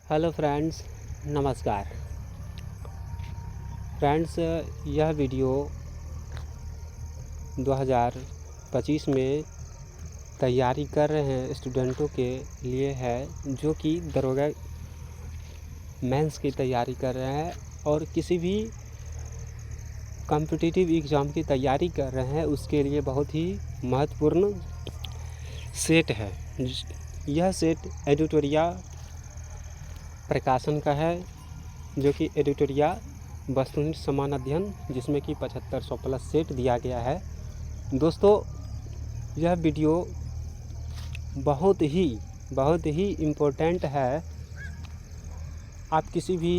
Hello friends, नमस्कार friends. यह video 2025 में तैयारी कर रहे हैं स्टूडेंटों के लिए है, जो कि दरोगा मेंस की तैयारी कर रहे हैं और किसी भी कॉम्पिटिटिव एग्ज़ाम की तैयारी कर रहे हैं। उसके लिए बहुत ही महत्वपूर्ण सेट है। यह सेट एडिटोरिया प्रकाशन का है, जो कि एडिटोरिया वस्तुनिष्ठ समान अध्ययन, जिसमें कि 7500 प्लस सेट दिया गया है। दोस्तों, यह वीडियो बहुत ही इम्पोर्टेंट है। आप किसी भी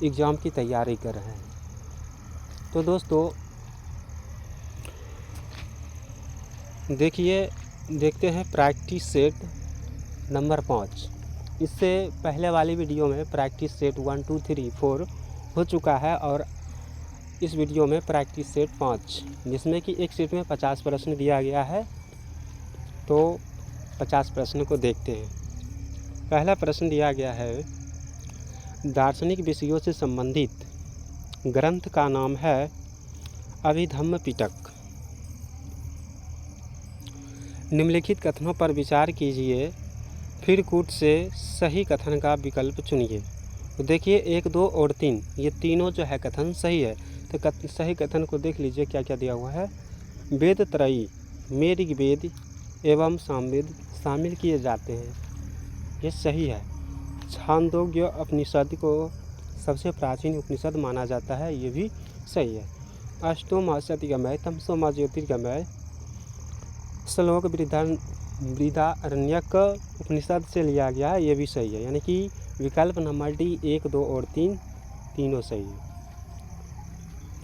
एग्ज़ाम की तैयारी कर रहे हैं तो दोस्तों देखते हैं प्रैक्टिस सेट नंबर 5। इससे पहले वाली वीडियो में प्रैक्टिस सेट 1, 2, 3, 4 हो चुका है और इस वीडियो में प्रैक्टिस सेट 5, जिसमें कि एक सेट में 50 प्रश्न दिया गया है। तो 50 प्रश्न को देखते हैं। पहला प्रश्न दिया गया है, दार्शनिक विषयों से संबंधित ग्रंथ का नाम है अभिधम्म पिटक। निम्नलिखित कथनों पर विचार कीजिए, फिर कूट से सही कथन का विकल्प चुनिए। तो देखिए 1, 2 और 3, ये तीनों जो है कथन सही है। तो सही कथन को देख लीजिए क्या क्या दिया हुआ है। वेद त्रयी में ऋग्वेद एवं सामवेद शामिल किए जाते हैं, ये सही है। छांदोग्य उपनिषद को सबसे प्राचीन उपनिषद माना जाता है, ये भी सही है। अष्टोमा सत्यगमय तमसोमा ज्योतिर्गमय श्लोक बृहदारण्यक उपनिषद से लिया गया है, ये भी सही है। यानी कि विकल्प नंबर डी 1, 2 और 3 तीनों सही है।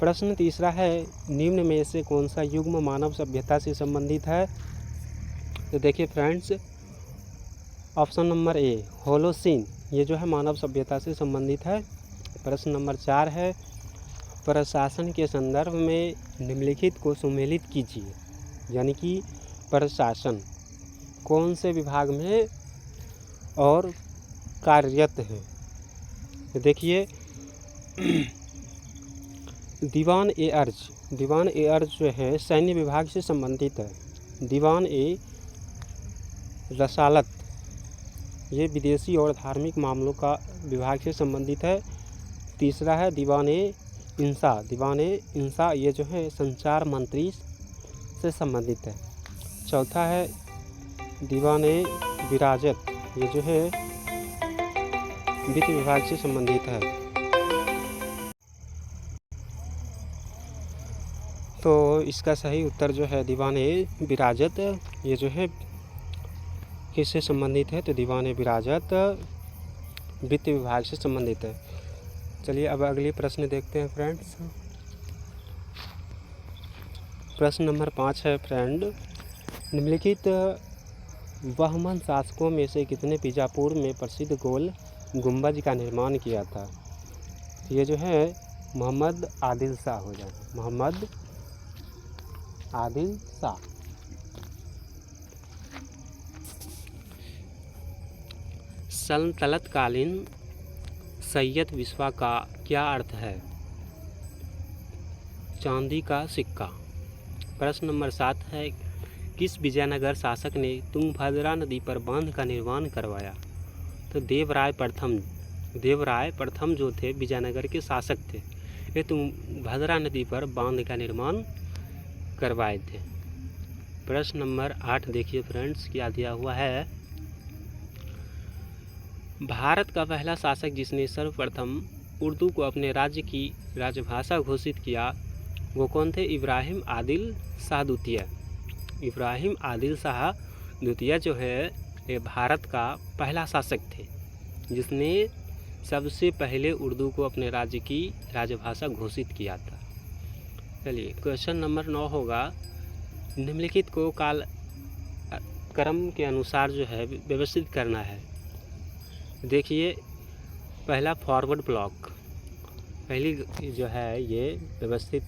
प्रश्न तीसरा है, निम्न में से कौन सा युग्म मानव सभ्यता से संबंधित है। तो देखिए friends, option number A Holocene, ये जो है मानव सभ्यता से संबंधित है। प्रश्न नंबर 4 है, प्रशासन के संदर्भ में निम्नलिखित को सुमेलित कीजिए। यानी कि प्रशासन कौन से विभाग में और कार्यरत है। तो देखिए दीवान ए अर्ज जो है सैन्य विभाग से संबंधित है। दीवान ए रसालत, ये विदेशी और धार्मिक मामलों का विभाग से संबंधित है। तीसरा है दीवान ए इंसा, ये जो है संचार मंत्री से संबंधित है। चौथा है दीवान ए विराजत, ये जो है वित्त विभाग से संबंधित है। तो इसका सही उत्तर जो है दीवान ए विराजत, ये जो है किससे संबंधित है। तो दीवान ए विराजत वित्त विभाग से संबंधित है। चलिए अब अगले प्रश्न देखते हैं फ्रेंड्स। प्रश्न नंबर 5 है फ्रेंड, निम्नलिखित बहमन शासकों में से कितने बीजापुर में प्रसिद्ध गोल गुंबज का निर्माण किया था। ये जो है मोहम्मद आदिल शाह हो जाए, मोहम्मद आदिल शाह। सल्तनतकालीन सैयद विश्वा का क्या अर्थ है। चांदी का सिक्का। प्रश्न नंबर 7 है, किस विजयनगर शासक ने तुंगभद्रा नदी पर बांध का निर्माण करवाया। तो देवराय प्रथम जो थे विजयनगर के शासक थे, ये तुंगभद्रा नदी पर बांध का निर्माण करवाए थे। प्रश्न नंबर 8 देखिए फ्रेंड्स क्या दिया हुआ है। भारत का पहला शासक जिसने सर्वप्रथम उर्दू को अपने राज्य की राजभाषा घोषित किया, वो कौन थे। इब्राहिम आदिल शाह द्वितीय। इब्राहिम आदिल शाह द्वितीय जो है ये भारत का पहला शासक थे, जिसने सबसे पहले उर्दू को अपने राज्य की राजभाषा घोषित किया था। चलिए क्वेश्चन नंबर 9 होगा, निम्नलिखित को काल क्रम के अनुसार जो है व्यवस्थित करना है। देखिए पहला फॉरवर्ड ब्लॉक, पहली जो है ये व्यवस्थित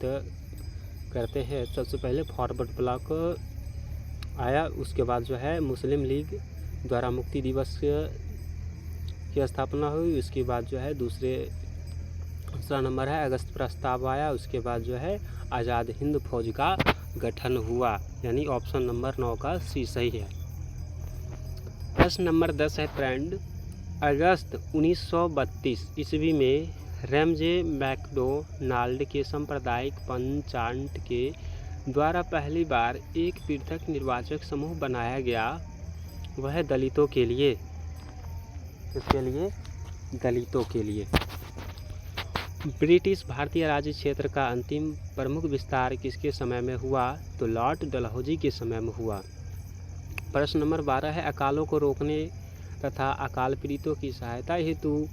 करते हैं। सबसे पहले फॉरवर्ड ब्लॉक आया, उसके बाद जो है मुस्लिम लीग द्वारा मुक्ति दिवस की स्थापना हुई। उसके बाद जो है दूसरा नंबर है अगस्त प्रस्ताव आया। उसके बाद जो है आज़ाद हिंद फौज का गठन हुआ, यानी ऑप्शन नंबर 9 का सी सही है। प्रश्न नंबर 10 है फ्रेंड, अगस्त 1932 ईस्वी में रैमजे मैकडोनाल्ड के सांप्रदायिक पंचायत के द्वारा पहली बार एक पृथक निर्वाचक समूह बनाया गया, वह दलितों के लिए। किसके लिए? दलितों के लिए। ब्रिटिश भारतीय राज्य क्षेत्र का अंतिम प्रमुख विस्तार किसके समय में हुआ? तो लॉर्ड डलहौजी के समय में हुआ। प्रश्न नंबर 12 है, अकालों को रोकने तथा अकाल पीड़ितों की सहायता हेतु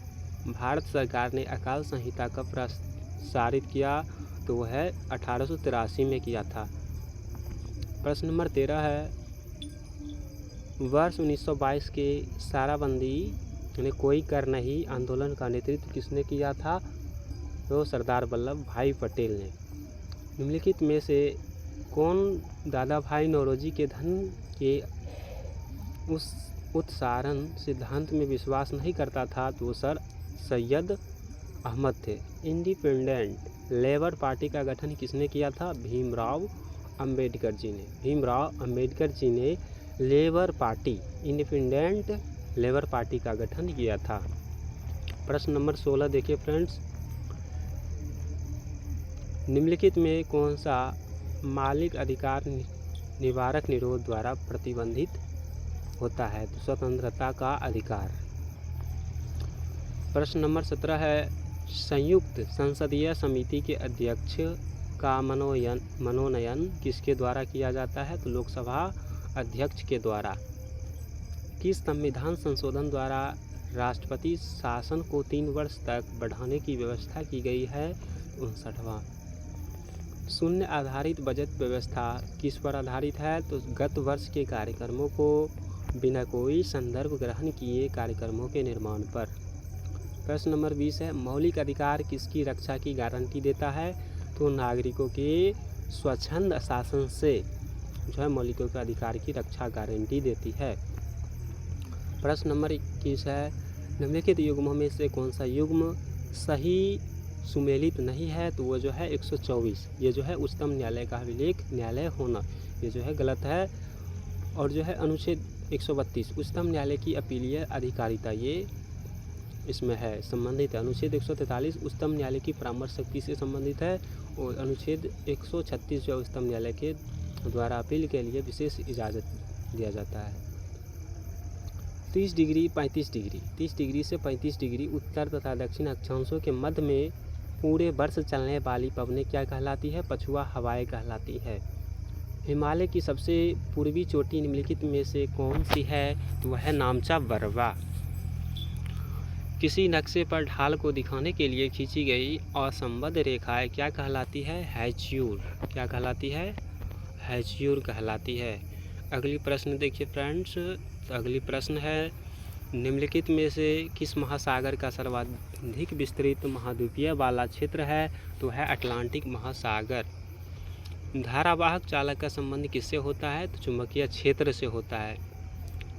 भारत सरकार ने अकाल संहिता कब प्रसारित किया? तो वह 1883 में किया था। प्रश्न नंबर 13 है, वर्ष 1922 के साराबंदी यानी कोई कर नहीं आंदोलन का नेतृत्व किसने किया था? तो सरदार वल्लभ भाई पटेल ने। निम्नलिखित में से कौन दादा भाई नौरोजी के धन के उस उत्सारण सिद्धांत में विश्वास नहीं करता था? तो सर सैयद अहमद थे। इंडिपेंडेंट लेबर पार्टी का गठन किसने किया था? भीमराव अंबेडकर जी ने। भीमराव अंबेडकर जी ने labour party, independent labour party का गठन किया था। प्रश्न नंबर 16 देखिए फ्रेंड्स, निम्नलिखित में कौन सा मौलिक अधिकार निवारक निरोध द्वारा प्रतिबंधित होता है? तो स्वतंत्रता का अधिकार। प्रश्न नंबर 17 है, संयुक्त संसदीय समिति के अध्यक्ष का मनोनयन किसके द्वारा किया जाता है? तो लोकसभा अध्यक्ष के द्वारा। किस संविधान संशोधन द्वारा राष्ट्रपति शासन को 3 वर्ष तक बढ़ाने की व्यवस्था की गई है? 59वां। शून्य आधारित बजट व्यवस्था किस पर आधारित है? तो गत वर्ष के कार्यक्रमों को बिना कोई संदर्भ ग्रहण किए कार्यक्रमों के निर्माण पर। प्रश्न नंबर 20 है, मौलिक अधिकार किसकी रक्षा की गारंटी देता है? तो नागरिकों के स्वच्छंद शासन से जो है मौलिक अधिकार की रक्षा गारंटी देती है। प्रश्न नंबर 21 है, निम्नलिखित युग्मों में से कौन सा युग्म सही सुमेलित नहीं है? तो वो जो है 124, ये जो है उच्चतम न्यायालय का अभिलेख न्यायालय होना, ये जो है गलत है। और जो है अनुच्छेद 132 उच्चतम न्यायालय की अपीलीय अधिकारिता, ये इसमें है संबंधित है। अनुच्छेद 143 उच्चतम न्यायालय की परामर्श शक्ति से संबंधित है। और अनुच्छेद 136 जो उच्चतम न्यायालय के द्वारा अपील के लिए विशेष इजाज़त दिया जाता है। 30 डिग्री 35 डिग्री 30 डिग्री से 35 डिग्री उत्तर तथा दक्षिण अक्षांशों के मध्य में पूरे वर्ष चलने वाली पवनें क्या कहलाती है? पछुआ हवाएं कहलाती है। हिमालय की सबसे पूर्वी चोटी निम्नलिखित में से कौन सी है? तो वह है नामचा बरवा। किसी नक्शे पर ढाल को दिखाने के लिए खींची गई असंबद्ध रेखाएं क्या कहलाती है? हैच्यूर। क्या कहलाती है? हैच्यूर कहलाती है। अगली प्रश्न देखिए फ्रेंड्स, तो अगली प्रश्न है, निम्नलिखित में से किस महासागर का सर्वाधिक विस्तृत महाद्वीपीय वाला क्षेत्र है? तो है अटलांटिक महासागर। धारावाहक चालक का संबंध किससे होता है? तो चुंबकीय क्षेत्र से होता है।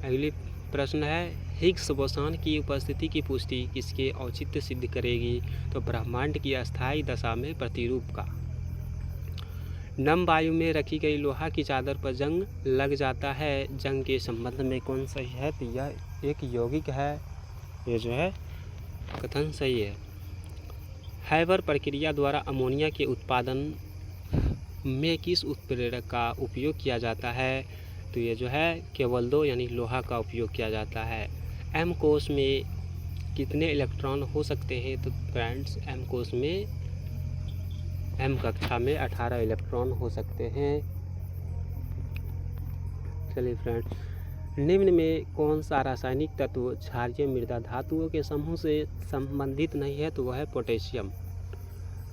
अगली प्रश्न है, हिग्स बोसॉन की उपस्थिति की पुष्टि किसके औचित्य सिद्ध करेगी? तो ब्रह्मांड की अस्थायी दशा में प्रतिरूप का। नम वायु में रखी गई लोहा की चादर पर जंग लग जाता है, जंग के संबंध में कौन सही है? तो यह एक यौगिक है, ये जो है कथन सही है। हैबर प्रक्रिया द्वारा अमोनिया के उत्पादन में किस उत्प्रेरक का उपयोग किया जाता है? तो ये जो है केवल 2 यानी लोहा का उपयोग किया जाता है। एम कोश में कितने इलेक्ट्रॉन हो सकते हैं? तो फ्रेंड्स एम कोश में एम कक्षा में 18 इलेक्ट्रॉन हो सकते हैं। चलिए फ्रेंड्स, निम्न में कौन सा रासायनिक तत्व क्षारीय मृदा धातुओं के समूह से संबंधित नहीं है? तो वह है पोटेशियम।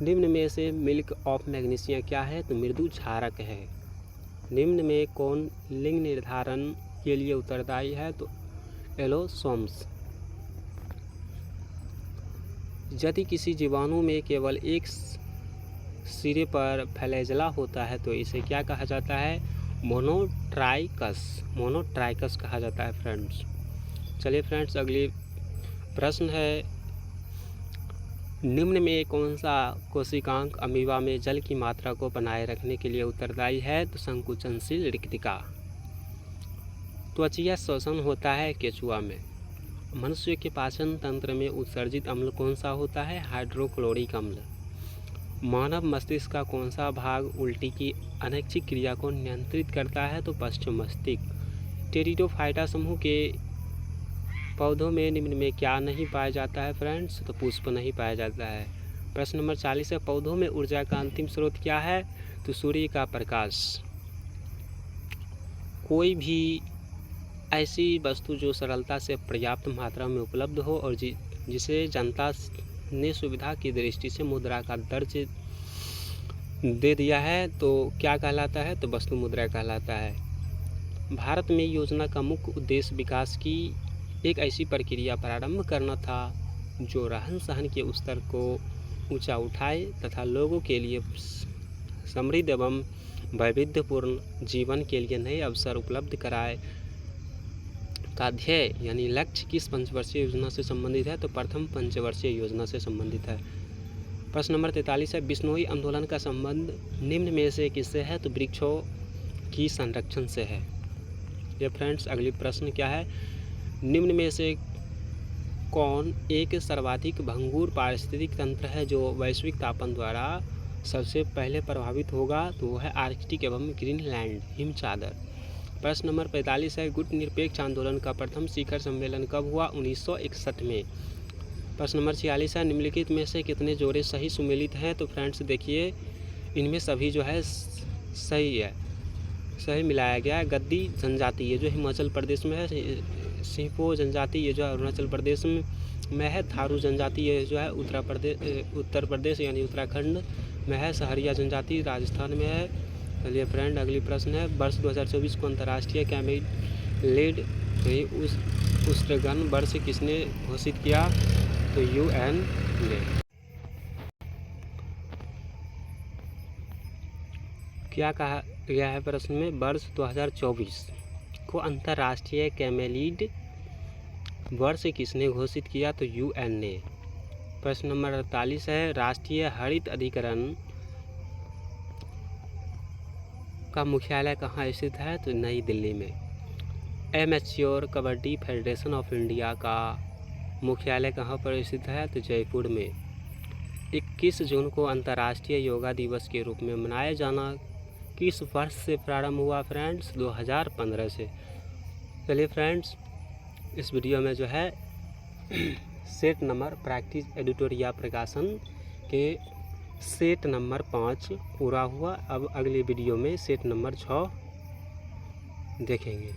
निम्न में से मिल्क ऑफ मैग्नीशिया क्या है? तो मृदु क्षारक है। निम्न में कौन लिंग निर्धारण के लिए उत्तरदायी है? तो एलोसोम्स। यदि किसी जीवाणु में केवल एक सिरे पर फ्लैजेला होता है तो इसे क्या कहा जाता है? मोनोट्राइकस। मोनोट्राइकस कहा जाता है फ्रेंड्स। चलिए फ्रेंड्स, अगली प्रश्न है, निम्न में कौन सा कोशिकांग अमीबा में जल की मात्रा को बनाए रखने के लिए उत्तरदायी है? तो संकुचनशील रिक्तिका। त्वचीय शोषण होता है केचुआ में। मनुष्य के पाचन तंत्र में उत्सर्जित अम्ल कौन सा होता है? हाइड्रोक्लोरिक अम्ल। मानव मस्तिष्क का कौन सा भाग उल्टी की अनैच्छिक क्रिया को नियंत्रित करता है? तो पश्चिम मस्तिष्क। टेरिडोफाइटा समूह के पौधों में निम्न में क्या नहीं पाया जाता है फ्रेंड्स? तो पुष्प नहीं पाया जाता है। प्रश्न नंबर 40 है, पौधों में ऊर्जा का अंतिम स्रोत क्या है? तो सूर्य का प्रकाश। कोई भी ऐसी वस्तु जो सरलता से पर्याप्त मात्रा में उपलब्ध हो और जिसे जनता ने सुविधा की दृष्टि से मुद्रा का दर्ज दे दिया है तो क्या कहलाता है? तो वस्तु मुद्रा कहलाता है। भारत में योजना का मुख्य उद्देश्य विकास की एक ऐसी प्रक्रिया प्रारंभ करना था जो रहन सहन के स्तर को ऊंचा उठाए तथा लोगों के लिए समृद्ध एवं वैविध्यपूर्ण जीवन के लिए नए अवसर उपलब्ध कराए का ध्येय यानी लक्ष्य किस पंचवर्षीय योजना से संबंधित है? तो प्रथम पंचवर्षीय योजना से संबंधित है। प्रश्न नंबर 43 है, बिश्नोई आंदोलन का संबंध निम्न में से किससे है? तो वृक्षों की संरक्षण से है। ये फ्रेंड्स अगली प्रश्न क्या है, निम्न में से कौन एक सर्वाधिक भंगुर पारिस्थितिक तंत्र है जो वैश्विक तापन द्वारा सबसे पहले प्रभावित होगा? तो वो है आर्कटिक एवं ग्रीनलैंड हिमचादर। प्रश्न नंबर 45 है, गुट निरपेक्ष आंदोलन का प्रथम शिखर सम्मेलन कब हुआ? 1961 में। प्रश्न नंबर 46 है, निम्नलिखित में से कितने जोड़े सही सुमेलित हैं? तो फ्रेंड्स देखिए इनमें सभी जो है सही है, सही मिलाया गया है। गद्दी जनजाति ये जो हिमाचल प्रदेश में है, सिंहपो जनजाति ये जो है अरुणाचल प्रदेश में है, थारू जनजाति ये जो है उत्तर प्रदेश यानी उत्तराखंड में है, सहरिया जनजाति राजस्थान में है। चलिए फ्रेंड अगली प्रश्न है, वर्ष 2024 को अंतर्राष्ट्रीय कैमेलीड उष्णगण वर्ष किसने घोषित किया? तो UN ने। क्या कहा गया है प्रश्न में? वर्ष 2024 को अंतर्राष्ट्रीय कैमेलीड वर्ष किसने घोषित किया? तो UN ने। प्रश्न नंबर 48 है, राष्ट्रीय हरित अधिकरण का मुख्यालय कहाँ स्थित है? तो नई दिल्ली में। Amateur kabaddi federation of India का मुख्यालय कहाँ पर स्थित है? तो जयपुर में। 21 जून को अंतर्राष्ट्रीय योगा दिवस के रूप में मनाया जाना किस वर्ष से प्रारंभ हुआ फ्रेंड्स? 2015 से। चलिए फ्रेंड्स इस वीडियो में जो है सेट नंबर प्रैक्टिस एडिटोरिया प्रकाशन के सेट नंबर 5 पूरा हुआ। अब अगली वीडियो में सेट नंबर 6 देखेंगे।